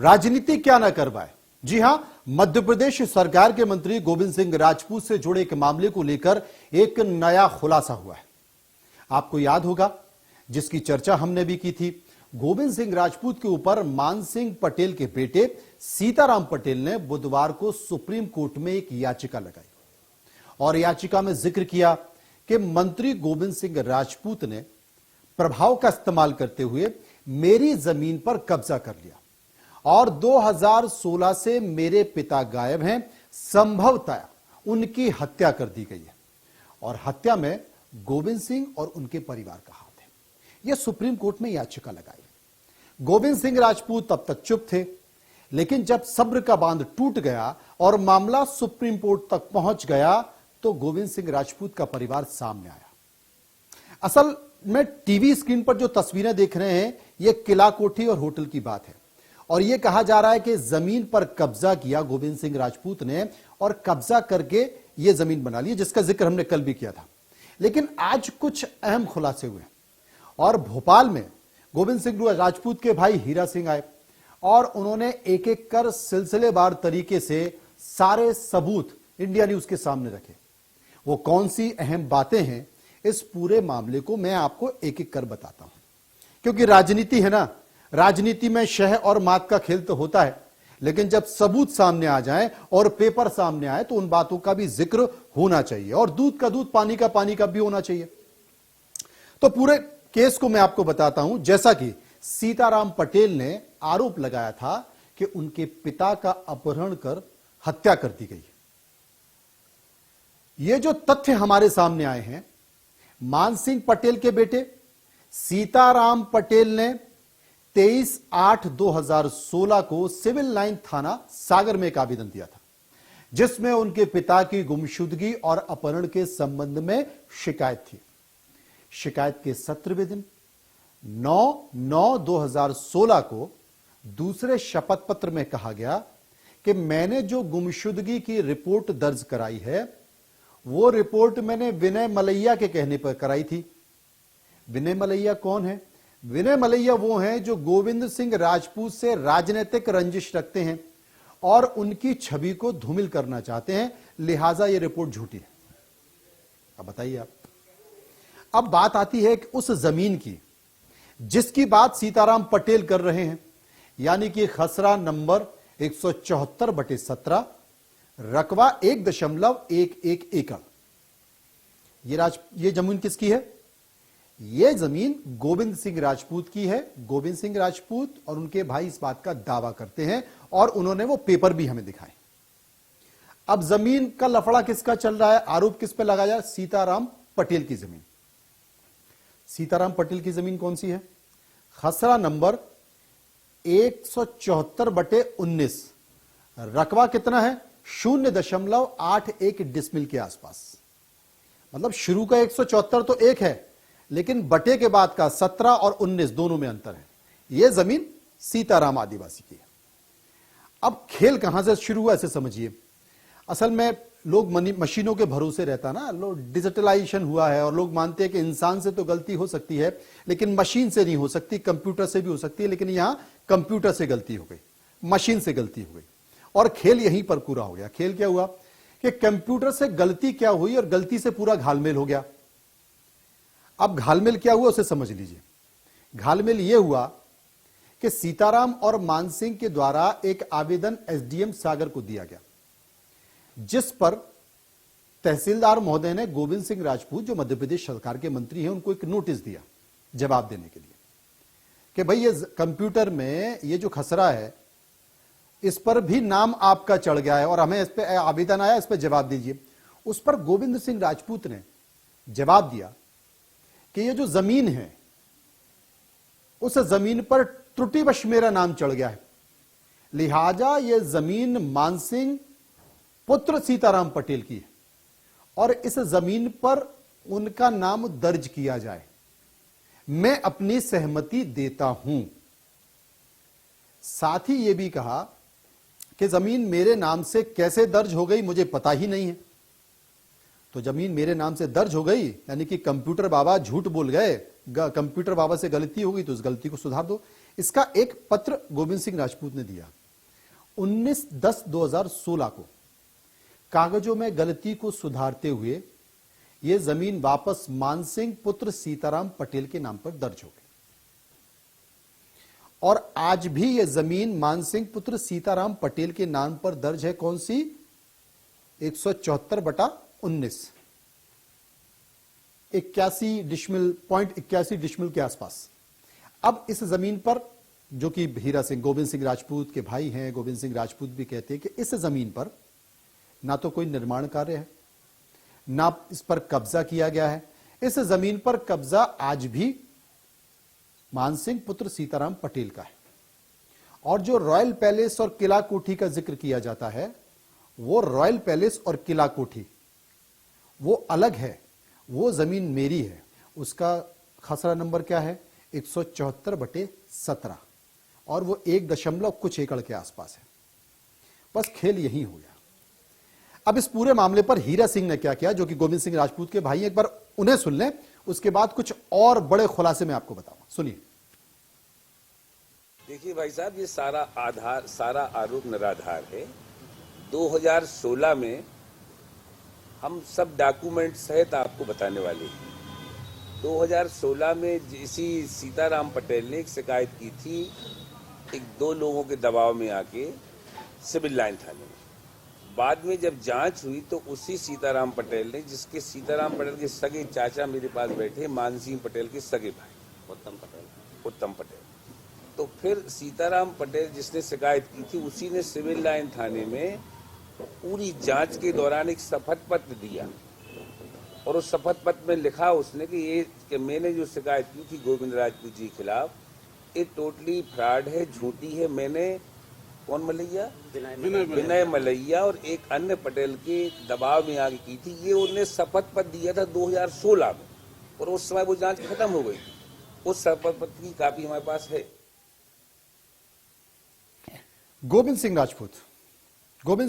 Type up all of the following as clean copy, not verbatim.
राजनीति क्या ना करवाए। जी हां, मध्य प्रदेश सरकार के मंत्री गोविंद सिंह राजपूत से जुड़े एक मामले को लेकर एक नया खुलासा हुआ है। आपको याद होगा, जिसकी चर्चा हमने भी की थी, गोविंद सिंह राजपूत के ऊपर मान सिंह पटेल के बेटे सीताराम पटेल ने बुधवार को सुप्रीम कोर्ट में एक याचिका लगाई और याचिका में जिक्र किया कि मंत्री गोविंद सिंह राजपूत ने प्रभाव का इस्तेमाल करते हुए मेरी जमीन पर कब्जा कर लिया और 2016 से मेरे पिता गायब हैं, संभवतः उनकी हत्या कर दी गई है और हत्या में गोविंद सिंह और उनके परिवार का हाथ है। यह सुप्रीम कोर्ट में याचिका लगाई। गोविंद सिंह राजपूत तब तक चुप थे, लेकिन जब सब्र का बांध टूट गया और मामला सुप्रीम कोर्ट तक पहुंच गया तो गोविंद सिंह राजपूत का परिवार सामने आया। असल में टीवी स्क्रीन पर जो तस्वीरें देख रहे हैं, यह किला कोठी और होटल की बात है और यह कहा जा रहा है कि जमीन पर कब्जा किया गोविंद सिंह राजपूत ने और कब्जा करके यह जमीन बना ली, जिसका जिक्र हमने कल भी किया था। लेकिन आज कुछ अहम खुलासे हुए और भोपाल में गोविंद सिंह राजपूत के भाई हीरा सिंह आए और उन्होंने एक एक कर सिलसिलेवार तरीके से सारे सबूत इंडिया न्यूज के सामने रखे। वो कौन सी अहम बातें हैं, इस पूरे मामले को मैं आपको एक एक कर बताता हूं, क्योंकि राजनीति है ना, राजनीति में शह और मात का खेल तो होता है, लेकिन जब सबूत सामने आ जाए और पेपर सामने आए तो उन बातों का भी जिक्र होना चाहिए और दूध का दूध पानी का भी होना चाहिए। तो पूरे केस को मैं आपको बताता हूं। जैसा कि सीताराम पटेल ने आरोप लगाया था कि उनके पिता का अपहरण कर हत्या कर दी गई। ये जो तथ्य हमारे सामने आए हैं, मान सिंह पटेल के बेटे सीताराम पटेल ने 23/8/2016 को सिविल लाइन थाना सागर में एक आवेदन दिया था, जिसमें उनके पिता की गुमशुदगी और अपहरण के संबंध में शिकायत थी। शिकायत के 17वें दिन 9/9/2016 को दूसरे शपथ पत्र में कहा गया कि मैंने जो गुमशुदगी की रिपोर्ट दर्ज कराई है, वो रिपोर्ट मैंने विनय मलैया के कहने पर कराई थी। विनय मलैया कौन है? विनय मलैया वो हैं जो गोविंद सिंह राजपूत से राजनीतिक रंजिश रखते हैं और उनकी छवि को धूमिल करना चाहते हैं, लिहाजा ये रिपोर्ट झूठी है। अब बताइए आप। अब बात आती है कि उस जमीन की जिसकी बात सीताराम पटेल कर रहे हैं, यानी कि खसरा नंबर 174/17, रकबा 1.11 एकड़। ये जमीन किसकी है? यह जमीन गोविंद सिंह राजपूत की है। गोविंद सिंह राजपूत और उनके भाई इस बात का दावा करते हैं और उन्होंने वो पेपर भी हमें दिखाए। अब जमीन का लफड़ा किसका चल रहा है? आरोप किस पे लगाया? सीताराम पटेल की जमीन। सीताराम पटेल की जमीन कौन सी है? खसरा नंबर 174/19, रकबा कितना है? 0.81 डिसमिल के आसपास। मतलब शुरू का 174 तो एक है, लेकिन बटे के बाद का 17 और 19 दोनों में अंतर है। यह जमीन सीताराम आदिवासी की है। अब खेल कहां से शुरू हुआ, ऐसे समझिए। असल में लोग मशीनों के भरोसे रहता ना, लोग डिजिटलाइजेशन हुआ है और लोग मानते हैं कि इंसान से तो गलती हो सकती है, लेकिन मशीन से नहीं हो सकती, कंप्यूटर से भी हो सकती है। लेकिन यहां कंप्यूटर से गलती हो गई, मशीन से गलती हो गई और खेल यहीं पर पूरा हो गया। खेल क्या हुआ कि कंप्यूटर से गलती क्या हुई और गलती से पूरा घालमेल हो गया। अब घालमेल क्या हुआ उसे समझ लीजिए। घालमेल यह हुआ कि सीताराम और मानसिंह के द्वारा एक आवेदन एसडीएम सागर को दिया गया, जिस पर तहसीलदार महोदय ने गोविंद सिंह राजपूत, जो मध्य प्रदेश सरकार के मंत्री हैं, उनको एक नोटिस दिया जवाब देने के लिए कि भाई ये कंप्यूटर में ये जो खसरा है, इस पर भी नाम आपका चढ़ गया है और हमें इस पर आवेदन आया, इस पर जवाब दीजिए। उस पर गोविंद सिंह राजपूत ने जवाब दिया कि ये जो जमीन है, उस जमीन पर त्रुटिवश मेरा नाम चढ़ गया है, लिहाजा यह जमीन मानसिंह पुत्र सीताराम पटेल की है और इस जमीन पर उनका नाम दर्ज किया जाए। मैं अपनी सहमति देता हूं। साथ ही यह भी कहा कि जमीन मेरे नाम से कैसे दर्ज हो गई मुझे पता ही नहीं है। तो जमीन मेरे नाम से दर्ज हो गई, यानी कि कंप्यूटर बाबा झूठ बोल गए, कंप्यूटर बाबा से गलती हो गई तो उस गलती को सुधार दो। इसका एक पत्र गोविंद सिंह राजपूत ने दिया 19/10/2016 को। कागजों में गलती को सुधारते हुए यह जमीन वापस मानसिंह पुत्र सीताराम पटेल के नाम पर दर्ज हो गई और आज भी यह जमीन मानसिंह पुत्र सीताराम पटेल के नाम पर दर्ज है। कौन सी? 174/19, 81 डिशमिल के आसपास। अब इस जमीन पर, जो कि हीरा सिंह, गोविंद सिंह राजपूत के भाई हैं, गोविंद सिंह राजपूत भी कहते हैं कि इस जमीन पर ना तो कोई निर्माण कार्य है, ना इस पर कब्जा किया गया है। इस जमीन पर कब्जा आज भी मानसिंह पुत्र सीताराम पटेल का है। और जो रॉयल पैलेस और किला कोठी का जिक्र किया जाता है, वो रॉयल पैलेस और किला कोठी वो अलग है, वो जमीन मेरी है। उसका खसरा नंबर क्या है? 174/17 और वो 1 कुछ एकड़ के आसपास है। बस खेल यही हो गया। अब इस पूरे मामले पर हीरा सिंह ने क्या किया, जो कि गोविंद सिंह राजपूत के भाई, एक बार उन्हें सुन लें, उसके बाद कुछ और बड़े खुलासे में आपको बताऊंगा। सुनिए। देखिए भाई साहब, ये सारा आरोप निराधार है। 2016 में हम सब डॉक्यूमेंट सहित आपको बताने वाले हैं। 2016 में इसी सीताराम पटेल ने एक शिकायत की थी, 2 लोगों के दबाव में आके सिविल लाइन थाने में। बाद में जब जांच हुई तो उसी सीताराम पटेल ने, जिसके सीताराम पटेल के सगे चाचा मेरे पास बैठे, मानसिंह पटेल के सगे भाई उत्तम पटेल, तो फिर सीताराम पटेल जिसने शिकायत की थी, उसी ने सिविल लाइन थाने में पूरी जांच के दौरान एक शपथ पत्र दिया और उस शपथ पत्र में लिखा उसने कि मैंने जो शिकायत की थी गोविंद राजपूत जी के खिलाफ, ये टोटली फ्रॉड है, झूठी है। मैंने कौन मलैया? विनय मलैया और एक अन्य पटेल के दबाव में आगे की थी। ये उन्होंने शपथ पत्र दिया था 2016 में और उस समय वो जांच खत्म हो गई। उस शपथ पत्र की कॉपी हमारे पास है। गोविंद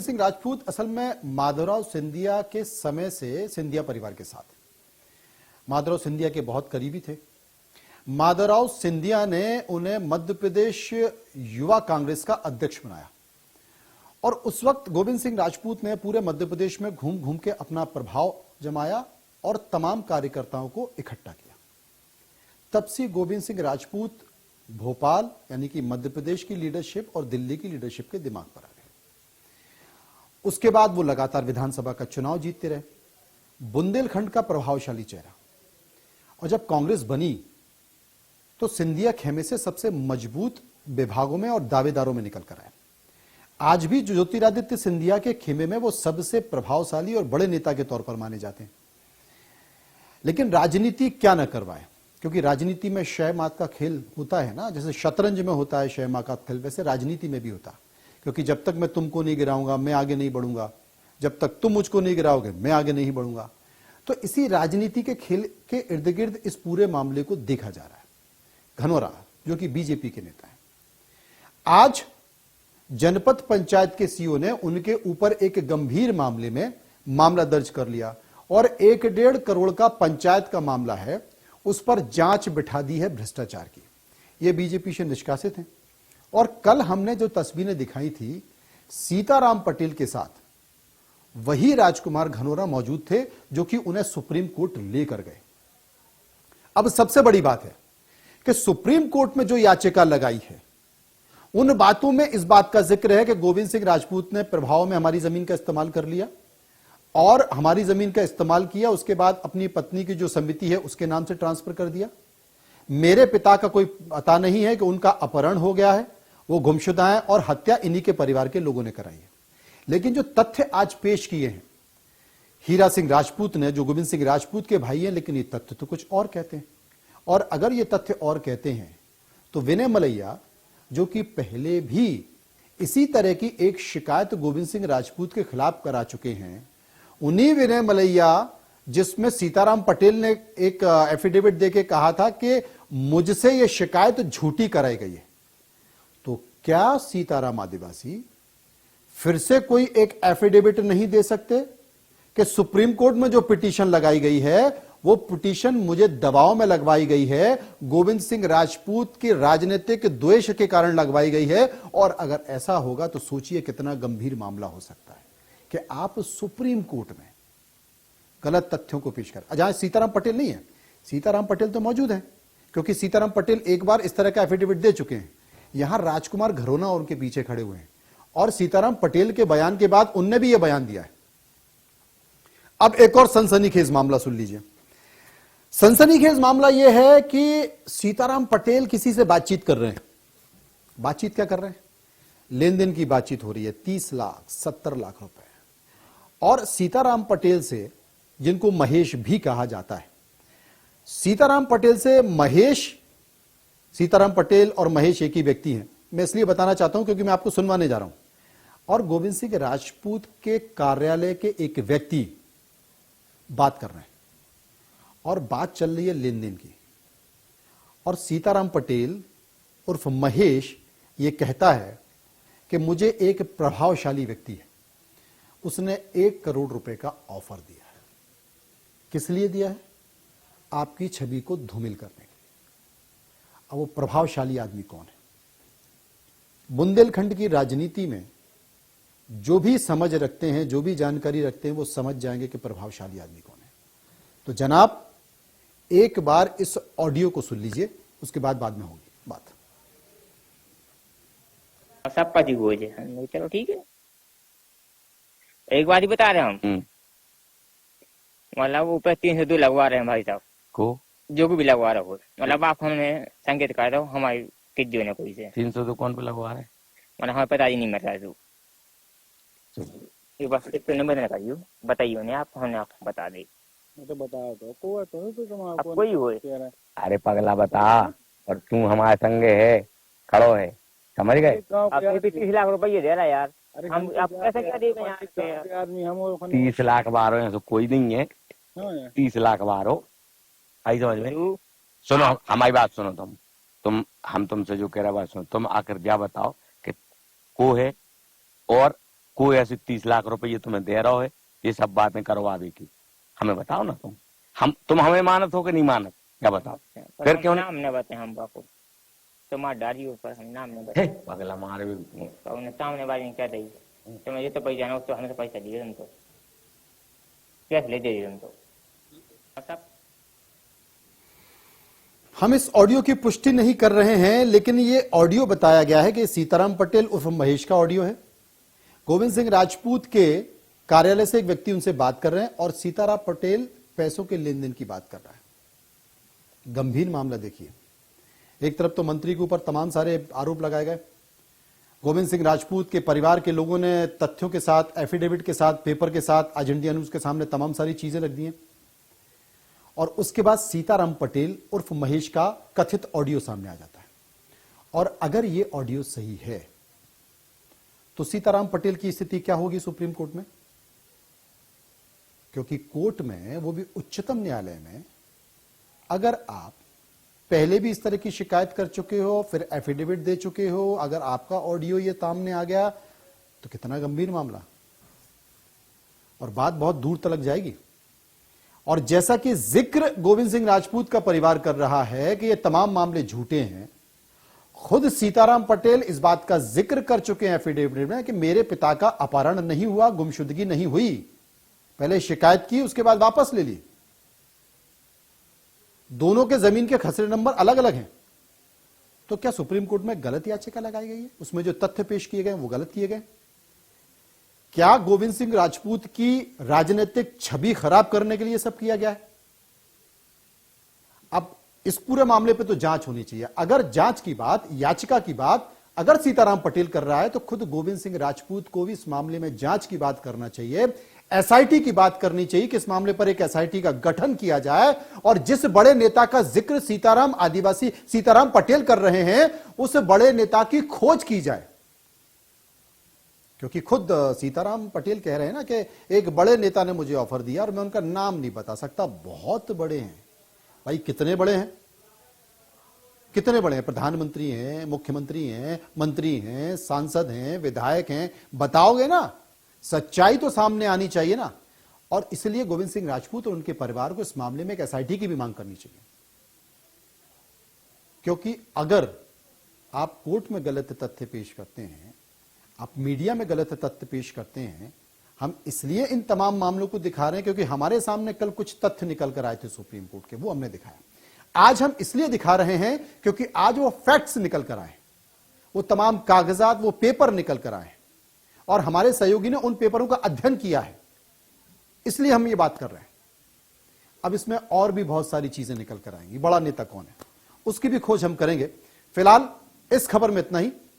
सिंह राजपूत असल में माधवराव सिंधिया के समय से सिंधिया परिवार के साथ, माधवराव सिंधिया के बहुत करीबी थे। माधवराव सिंधिया ने उन्हें मध्य प्रदेश युवा कांग्रेस का अध्यक्ष बनाया और उस वक्त गोविंद सिंह राजपूत ने पूरे मध्य प्रदेश में घूम घूम के अपना प्रभाव जमाया और तमाम कार्यकर्ताओं को इकट्ठा किया। तब से गोविंद सिंह राजपूत भोपाल यानी कि मध्य प्रदेश की लीडरशिप और दिल्ली की लीडरशिप के दिमाग पर आ गए। उसके बाद वो लगातार विधानसभा का चुनाव जीतते रहे, बुंदेलखंड का प्रभावशाली चेहरा। और जब कांग्रेस बनी तो सिंधिया खेमे से सबसे मजबूत विभागों में और दावेदारों में निकल कर आए। आज भी ज्योतिरादित्य सिंधिया के खेमे में वो सबसे प्रभावशाली और बड़े नेता के तौर पर माने जाते हैं। लेकिन राजनीति क्या न करवाए, क्योंकि राजनीति में शय मात का खेल होता है ना, जैसे शतरंज में होता है शय मात का खेल, वैसे राजनीति में भी होता। क्योंकि जब तक मैं तुमको नहीं गिराऊंगा मैं आगे नहीं बढ़ूंगा, जब तक तुम मुझको नहीं गिराओगे मैं आगे नहीं बढ़ूंगा। तो इसी राजनीति के खेल के इर्द गिर्द इस पूरे मामले को देखा जा रहा है। घनौरा, जो कि बीजेपी के नेता हैं, आज जनपद पंचायत के सीईओ ने उनके ऊपर एक गंभीर मामले में मामला दर्ज कर लिया और 1.5 करोड़ का पंचायत का मामला है, उस पर जांच बिठा दी है भ्रष्टाचार की। ये बीजेपी से निष्कासित हैं। और कल हमने जो तस्वीरें दिखाई थी सीताराम पटेल के साथ, वही राजकुमार घनौरा मौजूद थे जो कि उन्हें सुप्रीम कोर्ट लेकर गए। अब सबसे बड़ी बात है कि सुप्रीम कोर्ट में जो याचिका लगाई है उन बातों में इस बात का जिक्र है कि गोविंद सिंह राजपूत ने प्रभाव में हमारी जमीन का इस्तेमाल कर लिया और हमारी जमीन का इस्तेमाल किया, उसके बाद अपनी पत्नी की जो समिति है उसके नाम से ट्रांसफर कर दिया। मेरे पिता का कोई पता नहीं है कि उनका अपहरण हो गया है, वो गुमशुदा है और हत्या इन्हीं के परिवार के लोगों ने कराई है। लेकिन जो तथ्य आज पेश किए हैं हीरा सिंह राजपूत ने, जो गोविंद सिंह राजपूत के भाई हैं, लेकिन ये तथ्य तो कुछ और कहते हैं। और अगर ये तथ्य और कहते हैं तो विनय मलैया, जो कि पहले भी इसी तरह की एक शिकायत गोविंद सिंह राजपूत के खिलाफ करा चुके हैं, उन्हीं विनय मलैया जिसमें सीताराम पटेल ने एक एफिडेविट देके कहा था कि मुझसे यह शिकायत झूठी कराई गई है, तो क्या सीताराम आदिवासी फिर से कोई एक एफिडेविट नहीं दे सकते कि सुप्रीम कोर्ट में जो पिटीशन लगाई गई है वो पिटीशन मुझे दबाव में लगवाई गई है, गोविंद सिंह राजपूत के राजनीतिक द्वेष के कारण लगवाई गई है। और अगर ऐसा होगा तो सोचिए कितना गंभीर मामला हो सकता है कि आप सुप्रीम कोर्ट में गलत तथ्यों को पेश कर, जहां सीताराम पटेल नहीं है, सीताराम पटेल तो मौजूद है, क्योंकि सीताराम पटेल एक बार इस तरह का एफिडेविट दे चुके हैं। यहां राजकुमार घरोना उनके पीछे खड़े हुए हैं, और सीताराम पटेल के बयान के बाद उनने भी यह बयान दिया है। अब एक और सनसनीखेज मामला सुन लीजिए। सनसनीखेज मामला यह है कि सीताराम पटेल किसी से बातचीत कर रहे हैं। बातचीत क्या कर रहे हैं? लेन देन की बातचीत हो रही है, 30 लाख 70 लाख रुपए। और सीताराम पटेल से, जिनको महेश भी कहा जाता है, सीताराम पटेल से महेश, सीताराम पटेल और महेश एक ही व्यक्ति हैं। मैं इसलिए बताना चाहता हूं क्योंकि मैं आपको सुनवाने जा रहा हूं। और गोविंद सिंह राजपूत के कार्यालय के एक व्यक्ति बात कर रहे हैं, और बात चल रही है लेन देन की। और सीताराम पटेल उर्फ महेश ये कहता है कि मुझे एक प्रभावशाली व्यक्ति है, उसने 1 करोड़ रुपए का ऑफर दिया है। किस लिए दिया है? आपकी छवि को धूमिल करने के लिए। अब वो प्रभावशाली आदमी कौन है? बुंदेलखंड की राजनीति में जो भी समझ रखते हैं, जो भी जानकारी रखते हैं, वो समझ जाएंगे कि प्रभावशाली आदमी कौन है। तो जनाब, एक बार इस ऑडियो को सुन लीजिए, उसके बाद में होगी बात। सब पति हुए थे, चलो ठीक है। एक बात ही बता रहे हैं हम, मतलब ऊपर 302 लगवा रहे हैं भाई साहब को, जो भी लगवा रहे हो, मतलब आप हमें संकेत कर दो हमारी किज्जो ने कोई से 302 कौन पे लगवा रहे हैं? मतलब हमें पता ही नहीं मिल रहा है। तो बस एक तो नंबर लगाइयो, बताइए उन्हें आप, हमने आपको बता दी तो बताओ तो कोई तो तुम अब कोई हुए। अरे पगला बता, और तू हमारे संगे है, खड़ो है, समझ गए? अब 30 लाख रुपये दे रहा है यार, हम आप कैसे क्या देगा यहाँ आदमी हम 30 लाख बारो है, तो कोई नहीं है। 30 लाख बारो आई समझ में? सुनो हमारी बात सुनो, तुम हम तुमसे जो कह रहा बात सुनो। तुम आकर क्या बताओ कि को है, और कोई ऐसे 30 लाख रुपये तुम्हें दे रहा है, ये सब बातें करवा दी की हमें बताओ ना। तुम हमें मानत हो कि नहीं मानत, क्या बताओ? फिर क्यों नाम न बताए हम बापू, तुम्हारा डारी ऊपर हम नाम न बताए। पगला मारे भी उन्हें सामने वाले ने कह दी तो मुझे तो पैसा जाना, तो हमें तो पैसा दिए तुमको, कैसे ले दे तुमको। हम इस ऑडियो की पुष्टि नहीं कर रहे हैं, लेकिन ये ऑडियो बताया गया है कि सीताराम पटेल उर्फ महेश का ऑडियो है। गोविंद सिंह राजपूत के कार्यालय से एक व्यक्ति उनसे बात कर रहे हैं, और सीताराम पटेल पैसों के लेन देन की बात कर रहा है। गंभीर मामला देखिए। एक तरफ तो मंत्री के ऊपर तमाम सारे आरोप लगाए गए, गोविंद सिंह राजपूत के परिवार के लोगों ने तथ्यों के साथ, एफिडेविट के साथ, पेपर के साथ, आज इंडिया न्यूज के सामने तमाम सारी चीजें रख दी हैं। और उसके बाद सीताराम पटेल उर्फ महेश का कथित ऑडियो सामने आ जाता है। और अगर ये ऑडियो सही है तो सीताराम पटेल की स्थिति क्या होगी सुप्रीम कोर्ट में? क्योंकि कोर्ट में, वो भी उच्चतम न्यायालय में, अगर आप पहले भी इस तरह की शिकायत कर चुके हो, फिर एफिडेविट दे चुके हो, अगर आपका ऑडियो ये सामने आ गया तो कितना गंभीर मामला, और बात बहुत दूर तक जाएगी। और जैसा कि जिक्र गोविंद सिंह राजपूत का परिवार कर रहा है कि ये तमाम मामले झूठे हैं, खुद सीताराम पटेल इस बात का जिक्र कर चुके हैं एफिडेविट में कि मेरे पिता का अपहरण नहीं हुआ, गुमशुदगी नहीं हुई। पहले शिकायत की, उसके बाद वापस ले ली। दोनों के जमीन के खसरे नंबर अलग अलग हैं। तो क्या सुप्रीम कोर्ट में गलत याचिका लगाई गई है? उसमें जो तथ्य पेश किए गए वो गलत किए गए? क्या गोविंद सिंह राजपूत की राजनीतिक छवि खराब करने के लिए सब किया गया है? अब इस पूरे मामले पे तो जांच होनी चाहिए। अगर जांच की बात, याचिका की बात अगर सीताराम पटेल कर रहा है, तो खुद गोविंद सिंह राजपूत को भी इस मामले में जांच की बात करना चाहिए, एसआईटी की बात करनी चाहिए कि इस मामले पर एक एसआईटी का गठन किया जाए, और जिस बड़े नेता का जिक्र सीताराम पटेल कर रहे हैं, उस बड़े नेता की खोज की जाए। क्योंकि खुद सीताराम पटेल कह रहे हैं ना कि एक बड़े नेता ने मुझे ऑफर दिया, और मैं उनका नाम नहीं बता सकता। बहुत बड़े हैं भाई। कितने बड़े हैं? कितने बड़े हैं? प्रधानमंत्री हैं, मुख्यमंत्री हैं, मंत्री हैं, सांसद हैं, विधायक हैं। बताओगे ना, सच्चाई तो सामने आनी चाहिए ना। और इसलिए गोविंद सिंह राजपूत और उनके परिवार को इस मामले में एक एसआईटी की भी मांग करनी चाहिए, क्योंकि अगर आप कोर्ट में गलत तथ्य पेश करते हैं, आप मीडिया में गलत तथ्य पेश करते हैं, हम इसलिए इन तमाम मामलों को दिखा रहे हैं क्योंकि हमारे सामने कल कुछ तथ्य निकल कर आए थे सुप्रीम कोर्ट के, वो हमने दिखाया। आज हम इसलिए दिखा रहे हैं क्योंकि आज वो फैक्ट्स निकल कर आए, वो तमाम कागजात, वो पेपर निकल कर आए और हमारे सहयोगी ने उन पेपरों का अध्ययन किया है, इसलिए हम ये बात कर रहे हैं। अब इसमें और भी बहुत सारी चीजें निकल कर आएंगी। बड़ा नेता कौन है उसकी भी खोज हम करेंगे। फिलहाल इस खबर में इतना ही।